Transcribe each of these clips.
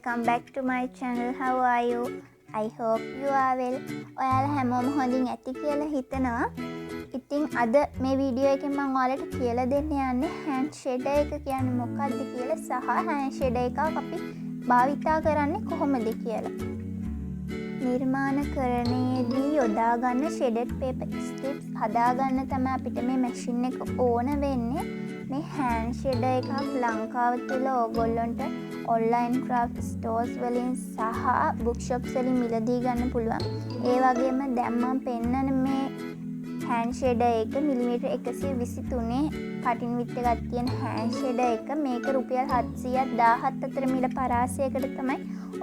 welcome back to my channel. How are you? I hope you are well. ඔයාලා හැමෝම හොඳින් ඇති කියලා හිතනවා. ඉතින් අද මේ වීඩියෝ එකෙන් මම ඔයාලට කියලා දෙන්න යන්නේ hand shader එක කියන්නේ මොකක්ද කියලා සහ hand shader එක අපි භාවිතා කරන්නේ කොහොමද කියලා. නිර්මාණකරණයේදී යොදා ගන්න shaded paper strips හදා ගන්න තමයි අපිට මේ මැෂින් එක ඕන වෙන්නේ. මේ hand shader එකක් ලංකාව තුල ඕගොල්ලන්ට online craft stores වලින් සහ bookshops වලින් මිලදී ගන්න පුළුවන්. ඒ වගේම දැන් මම පෙන්නන මේ hand shader එක මිලිමීටර් 123 කටින් විත් එකක් තියෙන hand shader එක මේක රුපියල් 700ක් 1000ක් අතර මිල පරාසයකට තමයි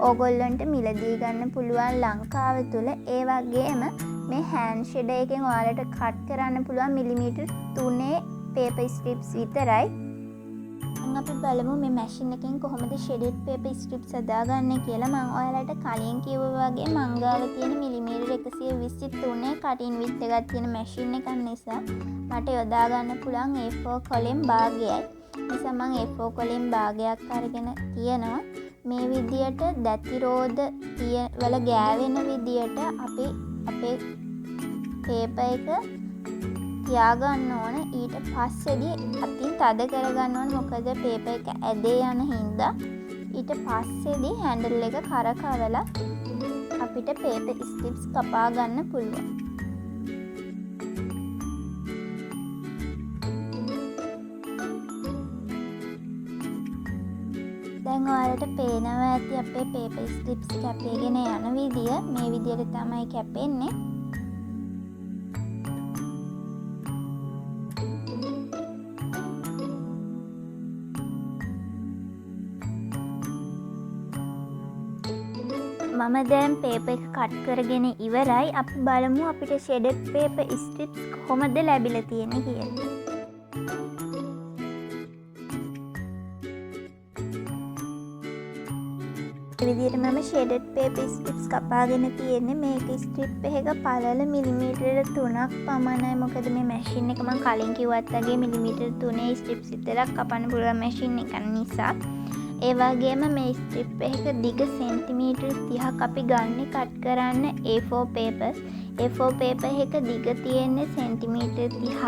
ඕගොල්ලන්ට මිලදී ගන්න පුළුවන් ලංකාව තුල. ඒ වගේම මේ hand shader එකෙන් ඔයාලට කට් කරන්න පුළුවන් මිලිමීටර් 3 paper strips විතරයි. අපි බලමු මේ මැෂින් එකෙන් කොහොමද shaded paper strips හදාගන්නේ කියලා. මම ඔයාලට කලින් කිව්වා වගේ මං ගාව තියෙන මිලිමීටර් 123 කටින් විත් එකක් තියෙන මැෂින් එකක් නිසා මට යොදා ගන්න පුළුවන් A4 කොලෙන් භාගයයි. නිසා මම A4 කොලෙන් භාගයක් අරගෙන තියනවා. මේ විදියට දැතිරෝධ වල ගෑවෙන විදියට අපි අපේ පේපර් එක තියාගන්න ඕන. ඊට පස්සේදී අතින් තද කරගන්න ඕන මොකද පේපර් එක ඇදේ යන හින්දා. ඊට පස්සේදී හැන්ඩල් එක කරකවලා අපිට පේපර් ස්ට්‍රිප්ස් කපා ගන්න පුළුවන්. දැන් ඔයාලට පේනවා ඇති අපේ පේපර් ස්ට්‍රිප්ස් කැපේගෙන යන විදිය. මේ විදියට තමයි කැපෙන්නේ. මම දැන් පේපර් එක කට් කරගෙන ඉවරයි. අපි බලමු අපිට shaded paper strips කොහොමද ලැබිලා තියෙන්නේ කියලා. මේ විදිහට මම shaded paper strips කපාගෙන තියෙන්නේ. මේක strip එකක පළල මිලිමීටර 3ක් පමණයි. මොකද මේ මැෂින් එක මම කලින් කිව්වත් වගේ මිලිමීටර 3 strips විතරක් කපන්න පුළුවන් මැෂින් එක නිසා. ඒ වගේම මේ ස්ට්‍රිප් එක දිග සෙන්ටිමීටර් 30ක් අපි ගන්න කට් කරන්න A4 papers. A4 paper එක දිග තියෙන්නේ සෙන්ටිමීටර් 30ක්.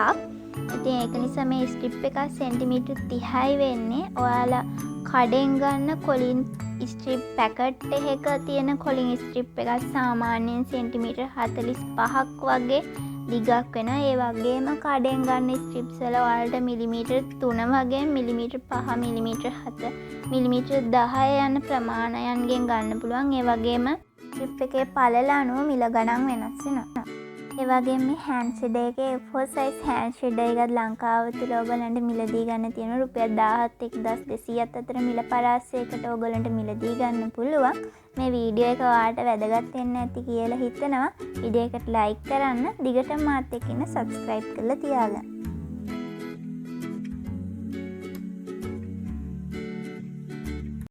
ඉතින් ඒක නිසා මේ ස්ට්‍රිප් එක සෙන්ටිමීටර් 30යි වෙන්නේ. ඔයාලා කඩෙන් ගන්න කොලින් ස්ට්‍රිප් පැකට් එකක තියෙන කොලින් ස්ට්‍රිප් එකක් සාමාන්‍යයෙන් සෙන්ටිමීටර් 45ක් වගේ දිගක් වෙනවා. ඒ වගේම කඩෙන් ගන්න ස්ට්‍රිප්ස් වල ඔයාලට මිලිමීටර් 3 වගේ මිලිමීටර් 5 මිලිමීටර් 7 මිලිමීටර් 10 යන ප්‍රමාණයන්ගෙන් ගන්න පුළුවන්. ඒ වගේම ස්ට්‍රිප් එකේ පළල අනුව මිල ගණන් වෙනස් වෙනවා. ඒ වගේම මේ hand shader එකේ A4 size hand shader එකත් ලංකාව තුල ඔයගලන්ට මිලදී ගන්න තියෙන රුපියල් 1000ත් 1200ත් අතර මිල පරාසයකට ඔයගලන්ට මිලදී ගන්න පුළුවන්. මේ වීඩියෝ එක ඔයාලට වැදගත් වෙන්න ඇති කියලා හිතනවා. වීඩියෝ එකට ලයික් කරන්න, දිගටම මාත් එක්ක ඉන්න subscribe කරලා තියාගන්න.